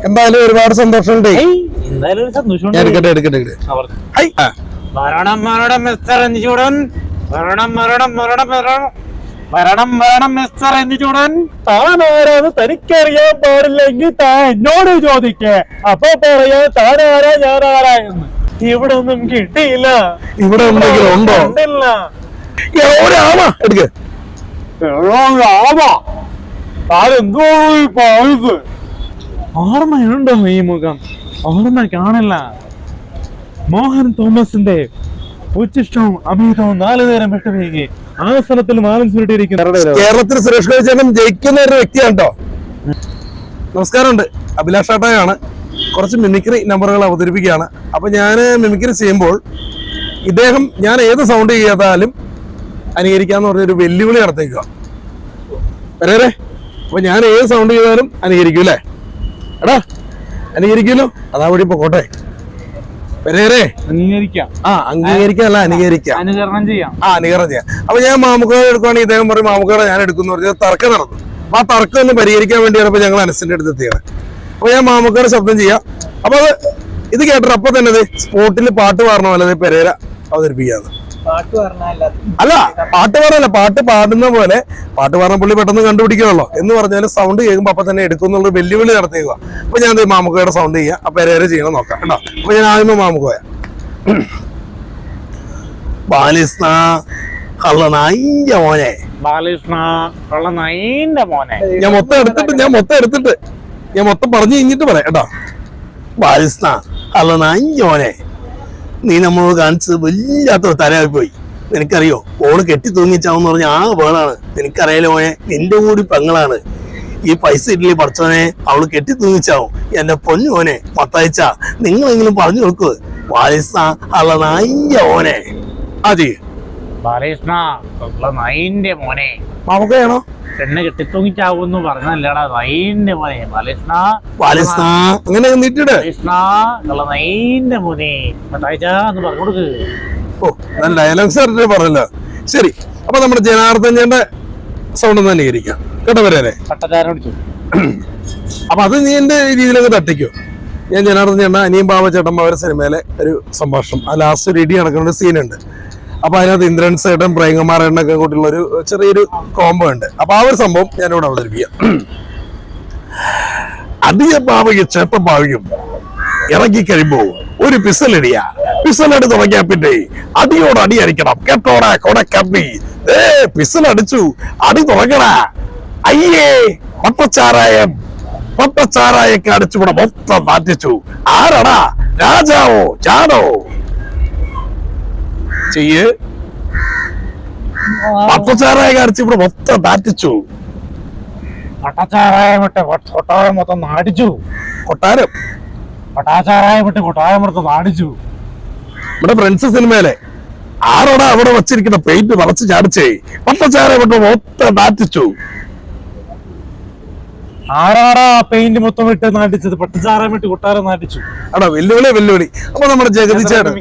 എന്തായാലും ഒരുപാട് സന്തോഷമുണ്ട്. എന്തായാലും ഒരു സന്തോഷം. എടുക്കട്ടെ. മരണം മിസ്റ്റർ എന്ന് ചൂടൻ. താൻ ആരാന്ന് തനിക്കറിയാൻ പാടില്ലെങ്കിൽ താൻ എന്നോട് ചോദിക്കേ, അപ്പൊ പറയാ താൻ ആരാ ഞാൻ ആരാ എന്ന്. ഇവിടെ ഒന്നും കിട്ടിയില്ല. ഇവിടെ എന്തെങ്കിലും ഉണ്ടോ? അതെന്തോ ഓർമ്മയുണ്ടോ ഈ മുഖം? ഓർമ്മ കാണില്ല. മോഹൻ തോമസിന്റെ ഉച്ചിഷ്ടവും അമിതവും 4 നേരം വിട്ടുവീങ്ങി ആ സ്ഥലത്തിൽ മാനം ചുരുട്ടിയിരിക്കുന്ന കേരളത്തിൽ സുരേഷ് ഗോപി ചേട്ടൻ ജയിക്കുന്ന ഒരു വ്യക്തിയാണ് കേട്ടോ. നമസ്കാരമുണ്ട്, അഭിലാഷ് ആട്ടയാണ്. കുറച്ച് മിമിക്രി നമ്പറുകൾ അവതരിപ്പിക്കുകയാണ്. അപ്പൊ ഞാൻ മിമിക്രി ചെയ്യുമ്പോൾ ഇദ്ദേഹം ഞാൻ ഏത് സൗണ്ട് ചെയ്യാതാലും അനുകരിക്കാന്ന് പറഞ്ഞൊരു വെല്ലുവിളി നടത്തേക്കുക. വരേ അപ്പൊ ഞാൻ ഏത് സൗണ്ട് ചെയ്താലും അനുകരിക്കും അല്ലേ? എടാ അനുകരിക്കുമല്ലോ, അതാ വഴി പൊക്കോട്ടെ. വരേ അംഗീകരിക്കാനല്ല അനുകരിക്കാം, അനുകരണം ചെയ്യാം. അപ്പൊ ഞാൻ മാമുക്കോടെ എടുക്കുവാണെങ്കിൽ ഇദ്ദേഹം പറയും മാമുക്കോടെ ഞാൻ എടുക്കുന്നു പറഞ്ഞാൽ തർക്കം നടന്നു. അപ്പൊ ആ തർക്കം ഒന്ന് പരിഹരിക്കാൻ വേണ്ടിയാണ് ഇപ്പൊ ഞങ്ങൾ അനസിന്റെ അടുത്ത് എത്തിയത്. അപ്പൊ ഞാൻ മാമുക്കോടെ ശബ്ദം ചെയ്യാം. അപ്പൊ ഇത് കേട്ടോ അപ്പൊ തന്നെ സ്പോട്ടിൽ പാട്ട് പാടണ പോലെ പെരേര അവതരിപ്പിക്കാന്ന്. അല്ല പാട്ട് പാടല്ല, പാട്ട് പാടുന്ന പോലെ. പാട്ട് പാടുന്ന പുള്ളി പെട്ടെന്ന് കണ്ടുപിടിക്കണല്ലോ എന്ന് പറഞ്ഞാൽ സൗണ്ട് കേൾക്കുമ്പോ അപ്പൊ തന്നെ എടുക്കുന്നുള്ള വെല്ലുവിളി നടത്തിയേക്കുക. അപ്പൊ ഞാൻ മാമുക്കോയുടെ സൗണ്ട് ചെയ്യാം, അപ്പൊ പെരേര ചെയ്യണം നോക്കാം കേട്ടോ. അപ്പൊ ഞാൻ ആദ്യമേ മാമുക്കോയ ബാലിസ്ന കള്ളനായിന്റെ മോനെ, ഞാൻ മൊത്തം എടുത്തിട്ട് ഞാൻ മൊത്തം പറഞ്ഞു കഴിഞ്ഞിട്ട് പറയാം കേട്ടോ. ബാലിസ്ന കള്ളനായിന്റെ മോനെ, നീ നമ്മളോട് കാണിച്ചത് വല്ലാത്തൊരു തരമായി പോയി. നിനക്കറിയോ ഓള് കെട്ടി തൂങ്ങിച്ചാവെന്ന് പറഞ്ഞ ആ വേളാണ്. നിനക്കറിയാലോ മോനെ, നിന്റെ കൂടി പെങ്ങളാണ്. ഈ പൈസ ഇഡ്ഡലി പഠിച്ചോനെ അവള് കെട്ടി തൂങ്ങിച്ചാവും. എന്റെ പൊന്നു മോനെ മത്തായിച്ച, നിങ്ങളെങ്കിലും പറഞ്ഞു കൊടുക്കുക. വാലിസ്ന അള്ള നായിന്റെ മോനെ. അതെ മാമുക്കയാണോ? പെണ്ണ് കെട്ടിത്തൂങ്ങിച്ചാവൂന്ന് പറഞ്ഞല്ലടാ, നൈന്റെ മോനെ വാലിസ്ന അങ്ങനെ നീട്ടിട് നൈന്റെ മോനെ എന്ന് പറഞ്ഞു കൊടുക്ക്. ഓ ഞാൻ ഡയലോഗ് സാറിന്റെ പറഞ്ഞല്ലോ. ശരി, അപ്പൊ നമ്മുടെ ജനാർദ്ദൻ ചേട്ടന്റെ സൗണ്ട് ഒന്ന് അനുകരിക്കാം കേട്ടോ. വരെ അപ്പൊ അത് നീ എന്റെ രീതിയിലൊക്കെ തട്ടിക്കോ. ഞാൻ ജനാർദ്ദൻ ചേട്ടൻ അനിയും ബാബ ചേട്ടന്മാരുടെ സിനിമയിലെ ഒരു സംഭാഷണം, ആ ലാസ്റ്റ് ഒരു ഇടി നടക്കുന്ന സീനുണ്ട്. അപ്പൊ അതിനകത്ത് ഇന്ദ്രൻ സേട്ടൻ പ്രേംകുമാർ എണ്ണൊക്കെ കൂട്ടിയുള്ള ഒരു ചെറിയൊരു കോംബോ ഉണ്ട്. അപ്പൊ ആ ഒരു സംഭവം ഞാനിവിടെ അവതരിപ്പിക്കാം. അധിക പാവയ്ക്ക് ചേപ്പം പാവയ്ക്കും ഇറങ്ങി കഴിയുമ്പോ ഒരു പിസലടിയ പിസലടി തുടങ്ങിയാ പിന്നെ അടിയോട് അടി അടിക്കണം കേട്ടോടാ കൊടക്കമ്പി. പിസലടിച്ചു, അടി തുടങ്ങടാ. അയ്യേ പട്ടച്ചാരായൊക്കെ അടിച്ചുകൂടെ മൊത്തം മാറ്റിച്ചു. ആരടാ, രാജാവോ ചാടോ? ചെയ്യ്. പട്ടച്ചാരായ അടിച്ച് ഇവിടെ മൊത്തം താറ്റിച്ചു. പട്ടച്ചാരായം വിട്ട് കൊട്ടാരം മൊത്തം നാടിച്ചു. പട്ടാച്ചാരായം വിട്ട് കൊട്ടാരം മൊത്തം നാടിച്ചു. നമ്മുടെ ഫ്രണ്ട്സ് സിനിമയിലെ ആരോടാ അവിടെ വച്ചിരിക്കുന്ന പെയിന്റ് വളച്ച് ചാടിച്ചേ. പട്ടച്ചാരായം വിട്ട് മൊത്തം താറ്റിച്ചു. ആരാടാ പെയിന്റ് മൊത്തം വിട്ട് നാട്ടിച്ചത്? പട്ടച്ചാരം വിട്ട് കൊട്ടാരം നാട്ടിച്ചു. അടാ വെല്ലുവിളി. അപ്പൊ നമ്മുടെ ജഗതി ചേട്ടൻ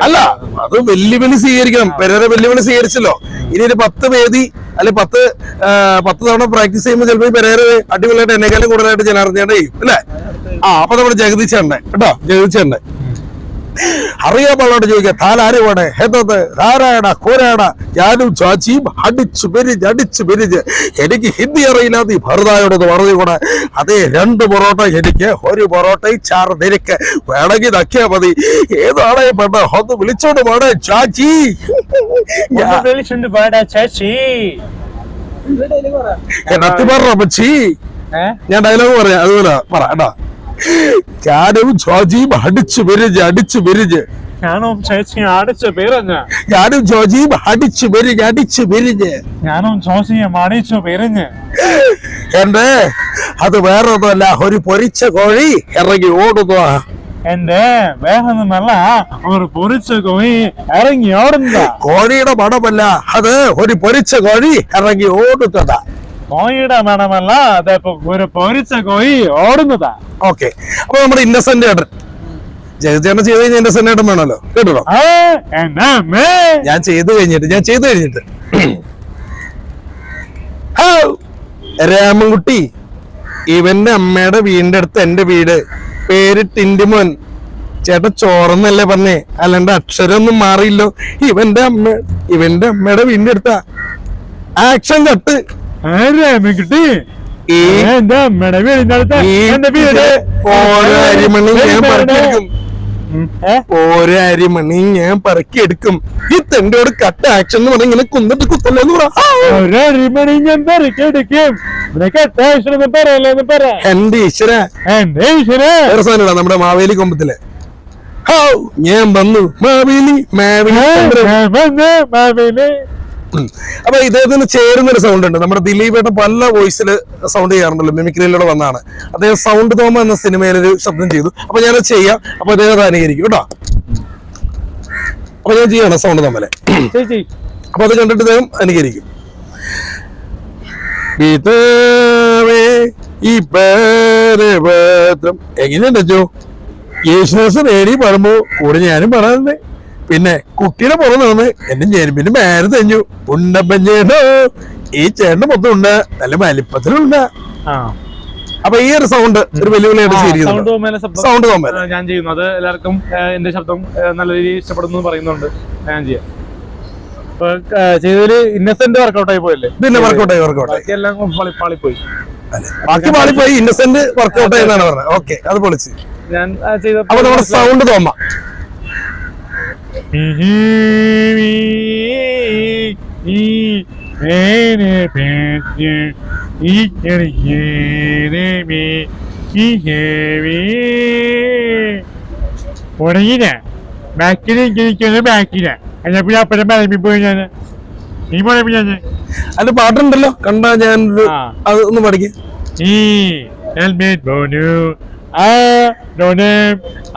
അല്ല, അത് വെല്ലുവിളി സ്വീകരിക്കണം. പെരേര വെല്ലുവിളി സ്വീകരിച്ചല്ലോ. ഇനി ഒരു 10 വേദി അല്ലെ 10 തവണ പ്രാക്ടീസ് ചെയ്യുമ്പോൾ ചിലപ്പോ പെരേര അടിപൊളിയായിട്ട് എന്നെക്കാളും കൂടുതലായിട്ട് ജനാർദ്ദൻ ചെയ്യും അല്ലെ? അപ്പൊ നമ്മുടെ ജഗതി ചേട്ടനെ കേട്ടോ, ജഗതി ചേട്ടനെ അറിയാൻ പാടോട്ട് ചോദിക്കാം. താലാരോടെ ഹെതത് ധാരാടാ കോരാടാ ഞാനും ചാച്ചിയും അടിച്ചു പിരിഞ്ഞ് എനിക്ക് ഹിന്ദി അറിയില്ലാതെ ഭരതായോടത് പറഞ്ഞുകൂടെ. അതേ 2 പൊറോട്ട എനിക്ക്, 1 പൊറോട്ടയും 4 നിരക്ക് വേണമെങ്കിൽ നക്കിയാ മതി. ഏതാണേ പെണ്ണ ഒന്ന് വിളിച്ചോണ്ട് പോടേ ചാച്ചി. ഞാൻ ഡയലോഗ് പറയാം, അതുപോലെ പറ കേട്ടോ. ഞാനും ജോജിയും അടിച്ചു പിരിഞ്ഞ് ഞാനും ചേച്ചിയും അടിച്ചു പിരിഞ്ഞ് എന്റെ അത് വേറൊന്നുമല്ല, ഒരു പൊരിച്ച കോഴി ഇറങ്ങി ഓടുന്നു. എന്റെ വേറൊന്നുമല്ല, ഒരു പൊരിച്ച കോഴി ഇറങ്ങി ഓടുന്നതാ. കോഴിയുടെ മണമല്ല, അത് ഒരു പൊരിച്ച കോഴി ഇറങ്ങി ഓടുന്നതാ. കോഴിയുടെ മണമല്ല, അതിപ്പോ ഒരു പൊരിച്ച കോഴി ഓടുന്നതാ. ഓക്കെ, അപ്പൊ നമ്മുടെ ഇന്നസെന്റ് ചേട്ടൻ ജഗതിയേട്ടൻ ചെയ്ത് കഴിഞ്ഞാൽ ഇന്നസെന്റ് ചേട്ടൻ വേണമല്ലോ കേട്ടോ. ഞാൻ ചെയ്ത് കഴിഞ്ഞിട്ട് രാമൻകുട്ടി ഇവന്റെ അമ്മയുടെ വീടിന്റെ അടുത്ത് എന്റെ വീട്, പേര് ടിന്റുമോൻ. ചേട്ടൻ ചോറന്നല്ലേ പറഞ്ഞേ, അല്ലാണ്ട് അക്ഷരമൊന്നും മാറിയില്ലോ. ഇവന്റെ അമ്മയുടെ വീടിന്റെ അടുത്താ. Action cut. കിട്ടി എന്റെ അമ്മയുടെ വീടിന്റെ അടുത്ത് എന്റെ വീട്. ഓരോ അരിമണി ഞാൻ പറക്കിയെടുക്കും, ഓരോ അരിമണി ഞാൻ പറക്കിയെടുക്കും. ഈ തെണ്ടോട് കട്ട് ആക്ഷൻ എന്ന് പറഞ്ഞ ഇങ്ങനെ കുന്നിട്ട് കുത്തല്ലോ എന്ന് പറ. ഒരു അരിമണി ഞാൻ പറക്കിയെടുക്കും. എന്റെ ഈശ്വര, എന്റെ ഈശ്വര. വേറെ സാധനം നമ്മുടെ മാവേലി കൊമ്പത്തിലെ ഞാൻ വന്നു മാവേലി മാവേലി. അപ്പൊ ഇദ്ദേഹത്തിന് ചേരുന്നൊരു സൗണ്ട് ഉണ്ട്. നമ്മുടെ ദിലീപേട്ടൻ പല വോയിസിൽ സൗണ്ട് ചെയ്യാറുണ്ടല്ലോ, മിമിക്രിയിലൂടെ വന്നതാണ് അദ്ദേഹം. സൗണ്ട് തോമ എന്ന സിനിമയിലൊരു ശബ്ദം ചെയ്തു. അപ്പൊ ഞാനത് ചെയ്യാം. അപ്പൊ അദ്ദേഹം അനുകരിക്കും കേട്ടോ. അപ്പൊ ഞാൻ ചെയ്യണം സൗണ്ട് തോമലെ. അപ്പൊ അത് കണ്ടിട്ട് അദ്ദേഹം അനുകരിക്കും. എങ്ങനെയുണ്ടോ യേശുദാസ് നേടി പറയുമ്പോ കൂടെ ഞാനും പറയാറുണ്ട്. പിന്നെ കുട്ടിയുടെ പുറം നടന്ന് എന്റെ ഞെരുമ്പിന് മേരെ തെഞ്ഞു. ഉണ്ടപ്പഞ്ചേട്ടോ ഈ ചേട്ടന്റെ മൊത്തം ഉണ്ട്, നല്ല വലിപ്പത്തിലുണ്ട്. അപ്പൊ ഈ ഒരു സൗണ്ട് ഒരു വെല്ലുവിളിയായിട്ട് സൗണ്ട് തോന്നൽ ഞാൻ ചെയ്യുന്നു. അത് എല്ലാവർക്കും എന്റെ ശബ്ദം നല്ല രീതിയിൽ ഇഷ്ടപ്പെടുന്നു പറയുന്നുണ്ട്. ഞാൻ ചെയ്യാം. ചെയ്തതില് ഇന്നസെന്റ് വർക്കൗട്ട് ആയി പോയല്ലേ? പിന്നെ വർക്കൗട്ട് ആയി എല്ലാം പാളിപ്പോയി. ബാക്കി പാളിപ്പോയി, ഇന്നസെന്റ് വർക്കൗട്ട് ആയെന്നാണ് പറഞ്ഞത്. ഓക്കെ, അത് പൊളിച്ച്. ഞാൻ ചെയ്ത അപ്പൊ നമ്മുടെ സൗണ്ട് തോമ. അതിന്റെ പാട്ടുണ്ടല്ലോ, കണ്ടാ ഞാൻ അത് ഒന്ന് പഠിക്കും.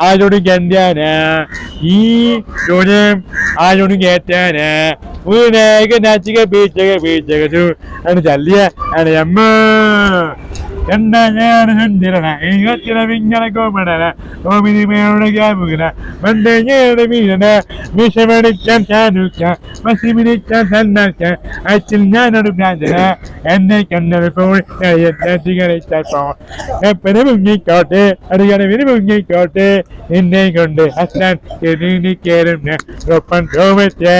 ആരോട് ഗന്ധ്യാന ഈ ചോദ്യം ആരോട് കേറ്റാന നാച്ചിക ബീച്ചകു ആണ് ചല്ലിയ ആണ് അമ്മ എന്താ ഞാൻ ഹന്തിരന ഇങ്ങനെ കോമടന ഓമിനിമയുടെ ക്യാമുകന മന്ദയുടെ വീരന വിഷമടിക്കാൻ ചാനുക്കാൻ മസിമിടിക്കാൻ സന്നാക്കാൻ അച്ഛൻ ഞാനൊരു ഭ്രാന്തന എന്നെ കണ്ടപ്പോൾ എപ്പനെ മുങ്ങിക്കോട്ടെ അറിയണവിന് മുങ്ങിക്കോട്ടെ എന്നെ കൊണ്ട് അച്ഛൻ കയറും ഒപ്പം തോമത്തെ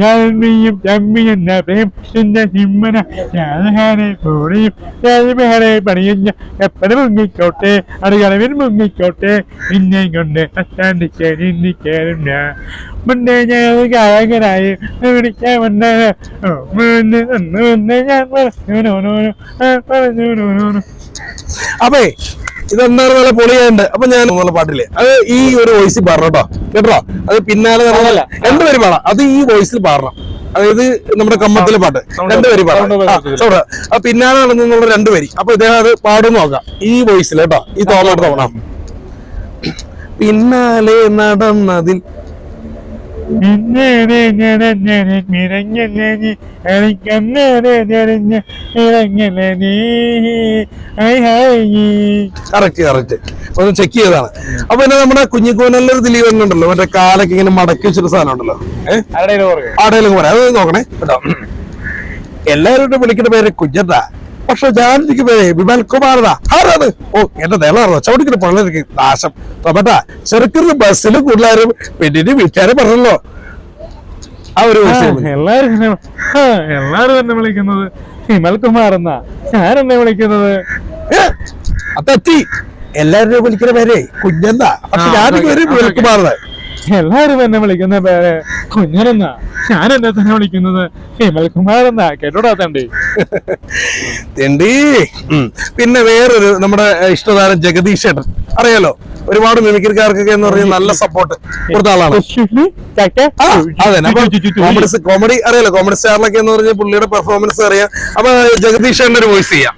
ഞാൻ നീയും ചമ്മി എന്ന പ്രേം എന്റെ സിമ്മന ഞാനെ പോളിയും ഞാനെ പണിയും എപ്പനെ മുങ്ങിക്കോട്ടെ അറിയണവിന് മുങ്ങിക്കോട്ടെ എന്നെ കൊണ്ട് അച്ഛൻ കയറും ഞാൻ മുന്നേ ഞാൻ ഗായകനായി വിളിക്കാൻ വന്ന ഞാൻ പറഞ്ഞു. അപ്പേ ഇതെന്താണ് നല്ല പൊളിയുണ്ട്. അപ്പൊ ഞാൻ പാട്ടില്ലേ അത് ഈ ഒരു വോയിസിൽ പാടണം കേട്ടോ. അത് പിന്നാലെ രണ്ടുപേര് പാടാം. അത് ഈ വോയിസിൽ പാടണം. അതായത് നമ്മുടെ കമ്മത്തിലെ പാട്ട് രണ്ടുപേര് പാടാം. അത് പിന്നാലെ നടന്നുള്ള രണ്ടുപേര്. അപ്പൊ ഇദ്ദേഹം അത് പാടും നോക്കാം ഈ വോയിസിൽ കേട്ടോ. ഈ തോന്നോട്ട് തോന്നാം. പിന്നാലെ നടന്നതിൽ കറക്റ്റ് ഒന്ന് ചെക്ക് ചെയ്തതാണ്. അപ്പൊ പിന്നെ നമ്മുടെ കുഞ്ഞിക്കോനല്ലൊരു ദിലീപനുണ്ടല്ലോ, മറ്റേ കാലൊക്കെ ഇങ്ങനെ മടക്കി വെച്ചൊരു സാധനം ഉണ്ടല്ലോ, ആടയിലും പറയാം. അത് നോക്കണേ കേട്ടോ. എല്ലാവരുടെ വിളിക്കുന്ന പേര് കുഞ്ഞത്താ, പക്ഷെ ജാനകിക്ക് പേര് വിമൽ കുമാറതാ. ആരാത്? ഓ എന്റെ നേളാറോ ചവിടിക്കുന്ന പൊള്ളലേക്ക് നാശം തോമട്ടാ. ചെറുക്കുന്ന ബസ്സിൽ കൂടുതലും പെണ്ണിന് വീട്ടുകാരെ പറഞ്ഞല്ലോ. ആ ഒരു എല്ലാരും എന്നെ വിളിക്കുന്നത് വിമൽ കുമാർ എന്നാ. ഞാനെന്നെ വിളിക്കുന്നത് തെറ്റി. എല്ലാവരും വിളിക്കുന്ന പേരെ കുഞ്ഞെന്നാ, പക്ഷെ ജാനകിക്ക് പേര് വിമൽ കുമാറതാ. എല്ലാരും എന്നെ വിളിക്കുന്ന പേര് കുഞ്ഞനെന്നാ. ഞാൻ എന്നെ തന്നെ വിളിക്കുന്നത് വിമൽ കുമാർ എന്നാ. കേട്ടോടാത്തണ്ടി തെണ്ടി. പിന്നെ വേറൊരു നമ്മുടെ ഇഷ്ടതാരം ജഗദീഷ് ചേട്ടൻ അറിയാലോ. ഒരുപാട് മിമിക്രിക്കാർക്കൊക്കെ എന്ന് പറഞ്ഞാൽ നല്ല സപ്പോർട്ട് കൊടുത്ത ആളാണ്. കോമഡി അറിയാലോ, കോമഡി സ്റ്റാറിലൊക്കെ എന്ന് പറഞ്ഞാൽ പുള്ളിയുടെ പെർഫോമൻസ് അറിയാം. അപ്പൊ ജഗദീഷ് ചേട്ടൻ്റെ ഒരു വോയിസ് ചെയ്യാം.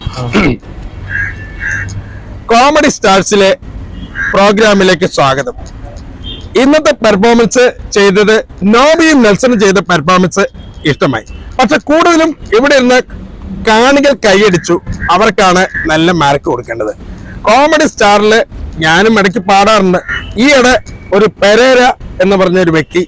കോമഡി സ്റ്റാർസിലെ പ്രോഗ്രാമിലേക്ക് സ്വാഗതം. ഇന്നത്തെ പെർഫോമൻസ് ചെയ്തത് നോബിയും നെൽസണും ചെയ്ത പെർഫോമൻസ് ഇഷ്ടമായി. പക്ഷെ കൂടുതലും ഇവിടെ ഇരുന്ന് കാണികൾ കൈയടിച്ചു. അവർക്കാണ് നല്ല മാർക്ക് കൊടുക്കേണ്ടത്. കോമഡി സ്റ്റാറില് ഞാനും ഇടയ്ക്ക് പാടാറുണ്ട്. ഈയിടെ ഒരു പെരേര എന്ന് പറഞ്ഞ ഒരു വ്യക്തി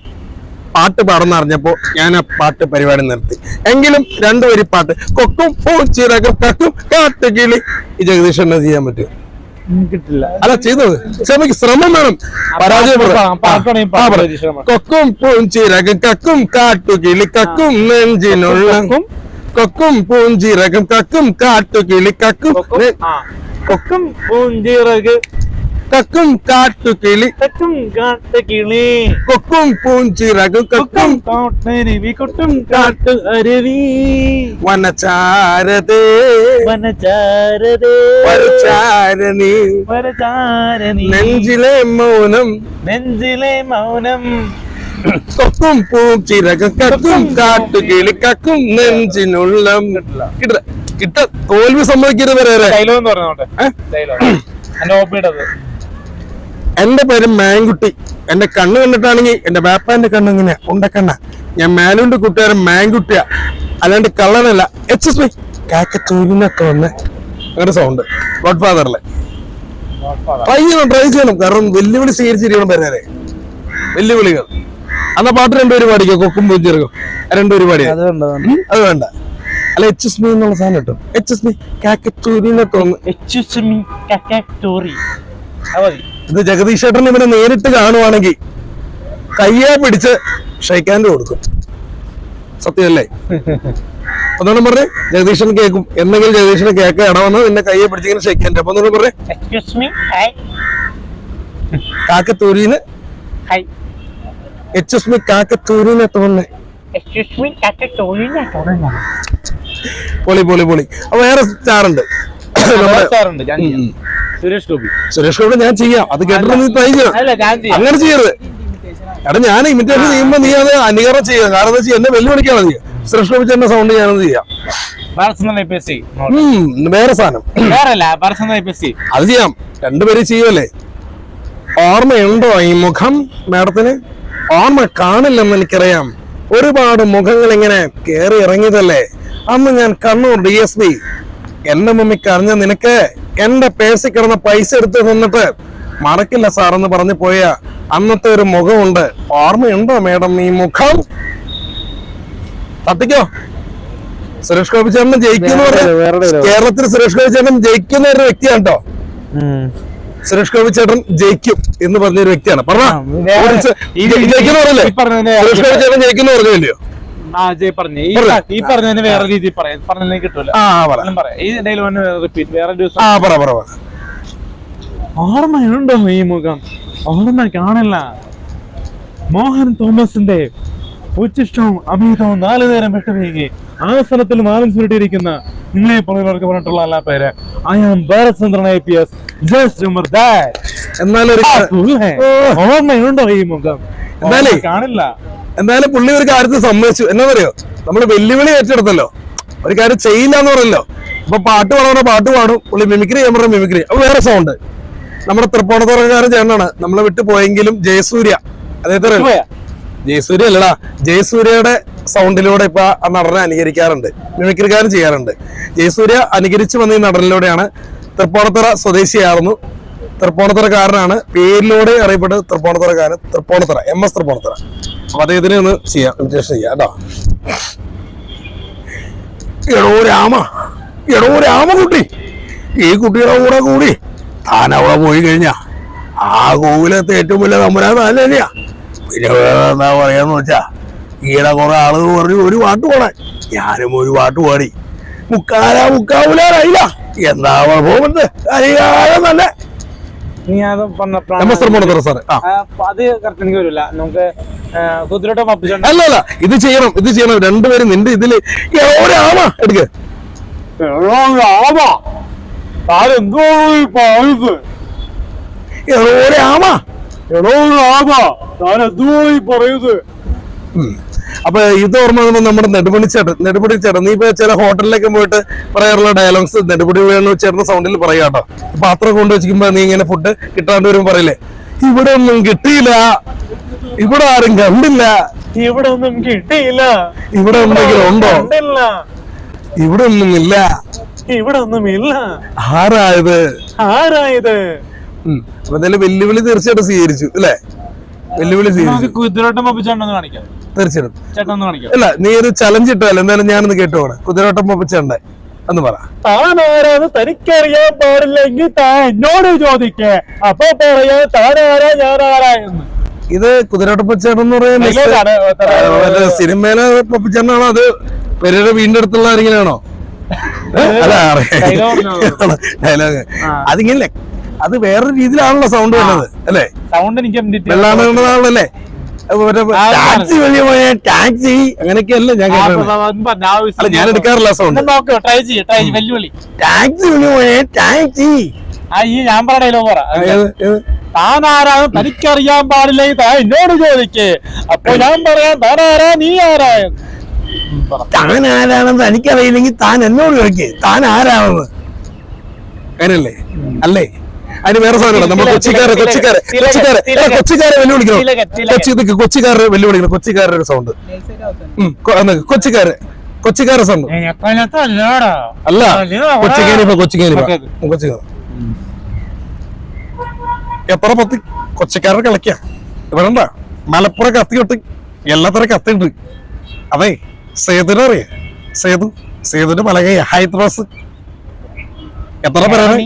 പാട്ട് പാടുന്ന അറിഞ്ഞപ്പോ ഞാൻ ആ പാട്ട് പരിപാടി നിർത്തി. എങ്കിലും രണ്ടുപേരി പാട്ട് കൊക്കും പൂച്ചിറകും കക്കും കാട്ടുകിളി ഈ ജഗദീഷ് എന്നെ ചെയ്യാൻ പറ്റും? കിട്ടില്ല. അല്ല ചെയ്തത് ക്ഷമയ്ക്ക് ശ്രമം വേണം. കൊക്കും പൂഞ്ചിറകും കക്കും കാട്ടുകിളി കക്കും നെഞ്ചിനുള്ള കൊക്കും പൂഞ്ചിറകും കക്കും കാട്ടുകിളി കക്കും കൊക്കും പൂഞ്ചിറക് കക്കും കാട്ടുകിളി കക്കും കാട്ടുകിളി കൊക്കും പൂഞ്ചിറകും കക്കും കാട്ടരുവി കൊട്ടും കാട്ടു അരുവി വനചാരതേ വനചാരതേ വരചാരണി വരചാരണി നെഞ്ചിലെ മൗനം നെഞ്ചിലെ മൗനം കൊക്കും പൂച്ചിറകും കക്കും കാട്ടുകിളി കക്കും നെഞ്ചിനുള്ള കിട്ട തോൽവി സമ്മതിക്കരുത് വരെ. ഡയലോഗ് എന്ന് പറഞ്ഞോട്ടെ. എന്റെ പേര് മാൻകുട്ടി. എന്റെ കണ്ണ് കണ്ടിട്ടാണെങ്കിൽ എന്റെ ബാപ്പാന്റെ കണ്ണ് ഇങ്ങനെയാ ഉണ്ടക്കണ്ണ. ഞാൻ മേലുണ്ട് കൂട്ടുകാരൻ മാൻകുട്ടിയാ, അല്ലാണ്ട് കള്ളനല്ല. എക്സ്ക്യൂസ് മീ കാക്കത്തൂരിനൊക്കെ വന്ന് അങ്ങനെ സൗണ്ട് ഗോഡ് ഫാദറിലെ ട്രൈ ചെയ്യണം. കാരണം വെല്ലുവിളി സ്വീകരിച്ചിരിക്കണം പേരെ. വെല്ലുവിളികൾ അന്നാ പാട്ട് രണ്ടുപേര് പാടിക്കോ. കൊക്കും പൂച്ചിറക്കും രണ്ടുപേര് പാടിയോ? അത് വേണ്ട. അല്ല എച്ച് മീ എന്നുള്ള സാധനം കിട്ടും. എച്ച് മീ കാക്കത്തൂരിനൊക്കെ വന്ന്. ഇത് ജഗദീഷ് ചേട്ടൻ ഇവനെ നേരിട്ട് കാണുവാണെങ്കിൽ കയ്യെ പിടിച്ച് ഷെയ്ക്കാൻഡ് കൊടുക്കും. സത്യമല്ലേ? ഒന്നും പറഞ്ഞേ ജഗദീശൻ കേൾക്കും. എന്തെങ്കിലും ജഗദീശന് കേൾക്കാൻ ഇടവന്ന് നിന്നെ കയ്യെ പിടിച്ചിങ്ങനെ ഷെയ്ക്കാൻഡ്. അപ്പൊ ഒന്നും പറഞ്ഞേ കാക്കത്തൂരിന്ന് എച്ച് മീ കാക്കത്തൂരിനെ തോന്നേ. പൊളി പൊളി പൊളി. അപ്പൊ വേറെ സ്റ്റാറുണ്ട് സുരേഷ് ഗോപി. സുരേഷ് ഗോപി ഞാൻ ചെയ്യാം. അത് കേട്ടിട്ട് നീ ട്രൈ ചെയ്യണം. അങ്ങനെ ചെയ്യരുത്. എടാ ഞാൻ ഇമിറ്റേഷൻ ചെയ്യുമ്പോ നീ അത് അനുകരണം ചെയ്യുക. കാരണം എന്താ വെച്ചാൽ എന്നെ വെല്ലുവിളിക്കാണ് നീ. സുരേഷ് ഗോപി ചേട്ടന്റെ സൗണ്ട് ഞാനത് ചെയ്യാം. വേറെ സാധനം അത് ചെയ്യാം. രണ്ടുപേരും ചെയ്യുമല്ലേ? ഓർമ്മയുണ്ടോ ഈ മുഖം മാഡത്തിന്? ഓർമ്മ കാണില്ലെന്ന് എനിക്കറിയാം. ഒരുപാട് മുഖങ്ങൾ ഇങ്ങനെ കേറി ഇറങ്ങിയതല്ലേ അന്ന് ഞാൻ കണ്ണൂർ DSP. എന്റെ മമ്മിക്ക് അറിഞ്ഞ നിനക്ക് എന്റെ പേഴ്സിൽ കിടന്ന പൈസ എടുത്ത് തന്നിട്ട് മറക്കില്ല സാറെന്ന് പറഞ്ഞു പോയ അന്നത്തെ ഒരു മുഖമുണ്ട്. ഓർമ്മയുണ്ടോ മേഡം ഈ മുഖം? തട്ടിക്കോ. സുരേഷ് ഗോപി ചേട്ടൻ ജയിക്കുന്ന കേരളത്തിൽ സുരേഷ് ഗോപി ചേട്ടൻ ജയിക്കുന്ന ഒരു വ്യക്തിയാണ് കേട്ടോ. സുരേഷ് ഗോപി ചേട്ടൻ ജയിക്കും എന്ന് പറഞ്ഞൊരു വ്യക്തിയാണ്. പറഞ്ഞോ സുരേഷ് ഗോപി ചേട്ടൻ ജയിക്കുന്ന പറഞ്ഞില്ലയോ? ഈ പറഞ്ഞതിന് വേറെ രീതിയിൽ പറഞ്ഞതിന് കിട്ടൂല. ഓർമ്മയുണ്ടോ ഈ മുഖം? ഓർമ്മ കാണില്ല. മോഹൻ തോമസിന്റെ ഉച്ചിഷ്ടവും അമിതവും 4 നേരം വിട്ടുവീകി ആസനത്തിൽ മാലം ചുരുട്ടിയിരിക്കുന്ന നിങ്ങളെ പറയുന്നവർക്ക് പറഞ്ഞിട്ടുള്ള എല്ലാ പേര് ഐ ആം ഭാരതചന്ദ്രൻ IPS. ഓർമ്മയുണ്ടോ ഈ മുഖം? കാണില്ല. എന്തായാലും പുള്ളി ഒരു കാര്യത്തിൽ സമ്മതിച്ചു. എന്നാ പറയോ, നമ്മള് വെല്ലുവിളി ഏറ്റെടുത്തല്ലോ. ഒരു കാര്യം ചെയ്യില്ല എന്ന് പറയല്ലോ. അപ്പൊ പാട്ട് പാടണ പാട്ട് പാടും. പുള്ളി മിമിക്രി ചെയ്യാൻ പറഞ്ഞ മിമിക്രി. അപ്പൊ വേറെ സൗണ്ട് നമ്മുടെ തൃപ്പൂണിത്തുറക്കാരൻ ചേട്ടനാണ്. നമ്മളെ വിട്ടു പോയെങ്കിലും ജയസൂര്യ അദ്ദേഹത്തെ ജയസൂര്യ അല്ലടാ, ജയസൂര്യയുടെ സൗണ്ടിലൂടെ ഇപ്പൊ ആ നടനെ അനുകരിക്കാറുണ്ട്, മിമിക്രിക്കാരൻ ചെയ്യാറുണ്ട്. ജയസൂര്യ അനുകരിച്ചു വന്ന ഈ നടനിലൂടെയാണ്. തൃപ്പൂണിത്തുറ സ്വദേശിയായിരുന്നു, തൃപ്പൂണിത്തുറക്കാരനാണ്, പേരിലൂടെ അറിയപ്പെട്ട് തൃപ്പൂണിത്തുറക്കാരൻ, തൃപ്പൂണിത്തുറ MS തൃപ്പൂണിത്തുറ. അപ്പൊ അദ്ദേഹത്തിനെ ഒന്ന് ചെയ്യാം, ഇമിറ്റേഷൻ ചെയ്യാം കേട്ടോ. എടോ രാമകുട്ടി, ഈ കുട്ടിയുടെ കൂടെ കൂടി താൻ അവിടെ പോയി കഴിഞ്ഞാ ആ കോവിലത്തെ ഏറ്റവും വലിയ തമ്പുരാൻ താൻ തന്നെയാ. പിന്നെ എന്താ പറയാന്ന് വെച്ചാ ഈയിടെ കുറെ ആളുകൾ പറഞ്ഞു ഒരു പാട്ട് പാടാൻ. ഞാനും ഒരു പാട്ട് പാടി. മുക്കാവൂലായില്ല. എന്താ കുഴപ്പമുണ്ട്? അധികാരം തന്നെ. അല്ലല്ല, ഇത് ചെയ്യണം രണ്ടുപേരും നിന്റെ ഇതില് എടുക്ക. അപ്പൊ ഇത് ഓർമ്മ നമ്മുടെ നെടുപടിച്ചേട്ടൻ നീ ഇപ്പൊ ചില ഹോട്ടലിലേക്ക് പോയിട്ട് പറയാറുള്ള ഡയലോഗ്സ് നെടുപടി വേണു ചേർന്ന സൗണ്ടിൽ പറയാട്ടോ. പാത്രം കൊണ്ടുവച്ചിരിക്കുമ്പോ നീ ഇങ്ങനെ ഫുഡ് കിട്ടാണ്ട് വരും പറയില്ലേ, ഇവിടെ ഒന്നും കിട്ടിയില്ല, ഇവിടെ ആരും കണ്ടില്ല, ഇവിടെ ഒന്നും കിട്ടിയില്ല, ഇവിടെ എന്തെങ്കിലും ഉണ്ടോ, ഇവിടെ ഒന്നുമില്ല, ഇവിടെ ഒന്നുമില്ല, ആരായത്. അപ്പൊ എന്തായാലും വെല്ലുവിളി തീർച്ചയായിട്ടും സ്വീകരിച്ചു അല്ലെ? വെല്ലുവിളി സ്വീകരിച്ചു. കുതിരോട്ടം കാണിക്കാം. തീർച്ചയായിട്ടും. ചേട്ടൻ ഒന്ന് കാണിക്കാം. അല്ല, നീ ഒരു ചലഞ്ച് ഇട്ടല്ലോ, എന്തായാലും ഞാനൊന്ന് കേട്ടോടെ. കുതിരോട്ടം പൊപ്പിച്ചുണ്ട് എന്ന് പറ. താൻ ആരാന്ന് തനിക്കറിയാൻ പാടില്ലെങ്കിൽ താൻ എന്നോട് ചോദിക്കേ, അപ്പൊ പറയാ താൻ ആരാ ഞാൻ ആരാ എന്ന്. ഇത് കുതിരോട്ടം പൊപ്പിച്ചേട്ടൻ എന്ന് പറയുന്നത് സിനിമയിലെ പൊപ്പിച്ചേട്ടനാണോ, അത് പെരയുടെ വീടിന്റെ അടുത്തുള്ള ആരെങ്കിലാണോ? ഡയലോഗ് അതിങ്ങനെ, അത് വേറൊരു രീതിയിലാണല്ലോ സൗണ്ട് വരുന്നത് അല്ലേ? സൗണ്ട് എനിക്ക് വെള്ളാണല്ലേ, ടാക്സി വഴി പോയ ടാക്സി അങ്ങനെയൊക്കെയല്ലേ ഞാൻ കേട്ടത്. അല്ല, ഞാൻ എടുക്കാറില്ല സൗണ്ട്. വെല്ലുവിളി. ടാക്സി വഴി പോയ ടാക്സി. ഞാൻ പറ ഡയലോഗ് പറ. താൻ ആരാന്ന് തനിക്കറിയാൻ പാടില്ലെങ്കിൽ താൻ എന്നോട് ചോദിക്കേ, അപ്പൊ ഞാൻ പറയാം താൻ ആരാ നീ ആരാ. താൻ ആരാണെന്ന് തനിക്കറിയില്ലെങ്കിൽ താൻ എന്നോട് ചോദിക്കേ, താൻ ആരാണെന്ന്. അങ്ങനല്ലേ? അല്ലേ? അതിന് വേറെ സാധനം നമ്മൾ കൊച്ചിക്കാരെ വെല്ലുവിളിക്കണം. കൊച്ചിക്കാരുടെ ഒരു സൗണ്ട്. കൊച്ചിക്കാരുടെ സൗണ്ട് അല്ല, കൊച്ചിക്കാർ എത്ര പത്തി കൊച്ചിക്കാരുടെ കളിക്ക ഇവിടെണ്ട. മലപ്പുറം കത്തി കൊട്ടി എല്ലാത്തര കത്തിണ്ട്. അതെ, സേതുനെ അറിയാ? സേതുന്റെ പലകയ ഹൈദ്രാസ്. എത്ര പേരാണ്?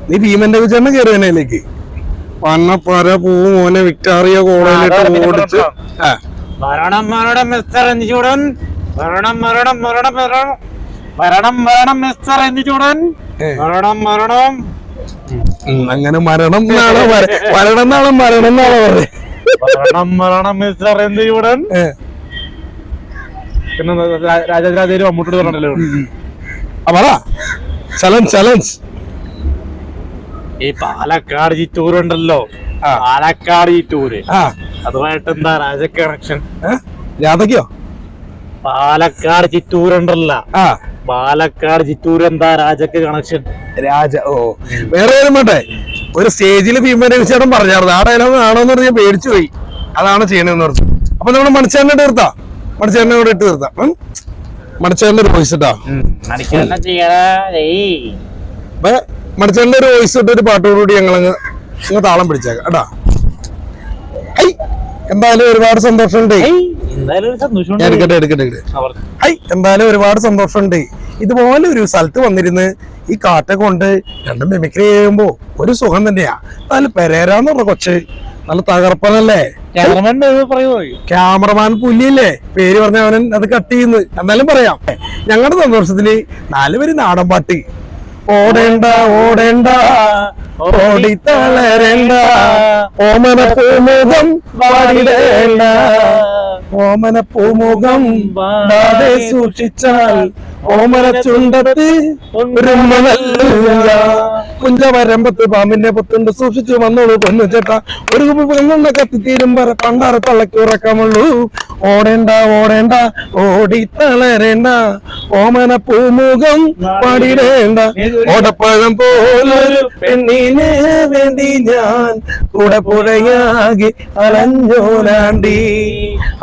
നീ ഭീമന്റെ വിചാരണ കയറി തന്നെയിലേക്ക് വന്നപ്പര പൂ മോനെ വിക്ടോറിയ കോളേജിലിട്ട് ഓടിച്ച്. മരണം മരണം മിസ്റ്റർ എന്നിച്ചൂടൻ, മരണം മരണം മരണം മരണം മരണം മരണം മിസ്റ്റർ എന്നിച്ചൂടൻ, മരണം മരണം. അങ്ങനെ മരണം നാളെ മരണം നാളെ മരണം നാളെ പറ. മരണം മരണം മിസ്റ്റർ എന്നിച്ചൂടൻ. പിന്നെ രാജാതിരാജ മമ്മൂട്ടി പറഞ്ഞല്ലോ. ചലഞ്ച്. ഈ പാലക്കാട് ചിറ്റൂർ ഉണ്ടല്ലോ, പാലക്കാട് ചിറ്റൂര്, അതുമായിട്ട് എന്താ രാജ കണക്ഷൻ? രാധയ്ക്കോ? പാലക്കാട് ചിറ്റൂർ ഉണ്ടല്ലോ, പാലക്കാട് ചിറ്റൂർ എന്താ രാജക്ക് കണക്ഷൻ? ഓ, വേറെ കാര്യം വേണ്ടേ? ഒരു സ്റ്റേജിൽ ഭീമനെ വിശേഷം പറഞ്ഞായിരുന്നു. ആ ഡയലോഗ് ആണോന്ന് പറഞ്ഞാൽ പേടിച്ചു പോയി. അതാണ് ചെയ്യണെന്ന് പറഞ്ഞു. അപ്പൊ നമ്മുടെ മണിച്ചേട്ടനെ തീർത്താം, മണിച്ചേട്ടനെ കൂടെ ഇട്ട് തീർത്താം. മണിച്ചേട്ടന്റെ ഒരു വോയിസ് ഇട്ടാ, മണിച്ചേട്ടന്റെ ഒരു വോയിസ് ഇട്ട് ഒരു പാട്ടോടുകൂടി ഞങ്ങളങ്ങ് താളം പിടിച്ചേക്കാം കേട്ടാ. എന്തായാലും ഒരുപാട് സന്തോഷമുണ്ട്. എടുക്കട്ടെ. എന്തായാലും ഒരുപാട് സന്തോഷമുണ്ട്. ഇതുപോലെ ഒരു സ്ഥലത്ത് വന്നിരുന്ന് ഈ കാറ്റൊക്കെ കൊണ്ട് രണ്ടും മിമിക്രി ചെയ്യുമ്പോ ഒരു സുഖം തന്നെയാ. നല്ല പെരേരാന്ന് പറഞ്ഞ കൊച്ച് നല്ല തകർപ്പനല്ലേ. ക്യാമറമാൻ പുല്ലിയല്ലേ, പേര് പറഞ്ഞ അവൻ അത് കട്ട് ചെയ്യുന്നു. എന്നാലും പറയാം, ഞങ്ങളുടെ സന്തോഷത്തില് 4 പേര് നാടൻ പാട്ട്. ഓടേണ്ട ഓടേണ്ട ഓടിത്തളരേണ്ട, ഓമന പൂമുഖം പാടിടേണ്ട, ഓമന പൂമുഖം പാടെ സൂക്ഷിച്ചാൽ ഓമന ചുണ്ടത്ത് കുഞ്ചവരമ്പത്ത് പാമ്പിന്റെ പുത്തുണ്ട് സൂക്ഷിച്ചു വന്നോളൂ പൊന്നു ചേട്ടാ. ഒരു പെണ്ണുണ്ട കത്തിത്തീരും പറ പണ്ടാറ തള്ളക്ക് ഉറക്കമുള്ളൂ. ഓടേണ്ട ഓടേണ്ട ഓടിത്തളരേണ്ട, ഓമന പൂമുഖം പാടിടേണ്ട, ഓടപ്പഴം പോലൊരു പെണ്ണിന് വേണ്ടി ഞാൻ കൂടെ പുഴയാകെ അലഞ്ഞോലാണ്ടി.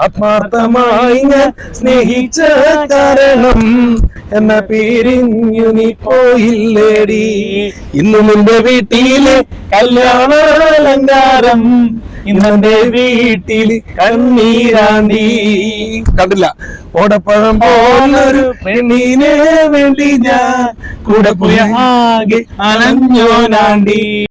ആത്മാർത്ഥമായി ഞാൻ സ്നേഹിച്ച കാരണം എന്ന പിരിഞ്ഞു നീ പോയില്ലേടി. ഇന്നു നിന്റെ വീട്ടിലെ കല്യാണാലങ്കാരം, ഇന്നെന്റെ വീട്ടിൽ കണ്ണീരാണ്ടി. കണ്ടില്ല? ഓടപ്പഴം പോലൊരു പെണ്ണിനെ വേണ്ടി ഞാൻ കൂടെ പോയ ആകെ അലഞ്ഞോനാണ്ടി.